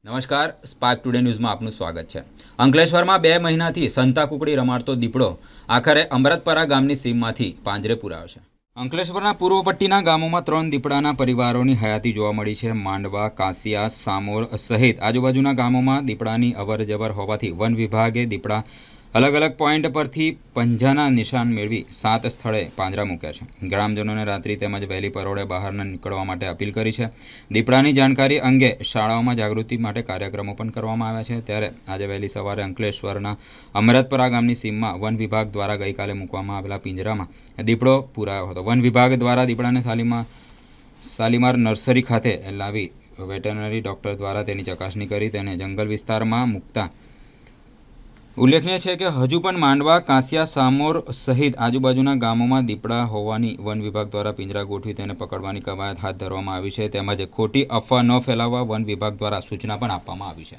નમસ્કાર, spark today ન્યૂઝમાં આપનું સ્વાગત છે। અંકલેશ્વરમાં 2 મહિનાથી સંતાકુકડી રમાડતો દીપડો આખરે અમૃતપરા ગામની સીમમાંથી પાંજરે પુરાયો છે। અંકલેશ્વરના પૂર્વ પટ્ટીના ગામોમાં 3 દીપડાના પરિવારોની હયાતી જોવા મળી છે। માંડવા, કાસિયા, સામોર સહિત આજુબાજુના ગામોમાં દીપડાની અવરજવર હોવાથી વન વિભાગે દીપડા અલગ અલગ પોઈન્ટ પરથી પંજાના નિશાન મેળવી 7 સ્થળે પાંજરા મૂક્યા છે। ગ્રામજનોને રાત્રિ તેમજ વહેલી પરોળે બહાર ન નીકળવા માટે અપીલ કરી છે। દીપડાની જાણકારી અંગે શાળાઓમાં જાગૃતિ માટે કાર્યક્રમો પણ કરવામાં આવ્યા છે। ત્યારે આજે વહેલી સવારે અંકલેશ્વરના અમૃતપરા ગામની સીમમાં વન વિભાગ દ્વારા ગઈકાલે મૂકવામાં આવેલા પિંજરામાં દીપડો પુરાયો હતો। વન વિભાગ દ્વારા દીપડાને શાલીમાર નર્સરી ખાતે લાવી વેટરનરી ડોક્ટર દ્વારા તેની ચકાસણી કરી તેને જંગલ વિસ્તારમાં મૂકતા ઉલ્લેખનીય છે કે હજુ પણ માંડવા, કાસિયા, સામોર સહિત આજુબાજુના ગામોમાં દીપડા હોવાની વન વિભાગ દ્વારા પિંજરા ગોઠવી તેને પકડવાની કવાયત હાથ ધરવામાં આવી છે। તેમજ ખોટી અફવા ન ફેલાવવા વન વિભાગ દ્વારા સૂચના પણ આપવામાં આવી છે।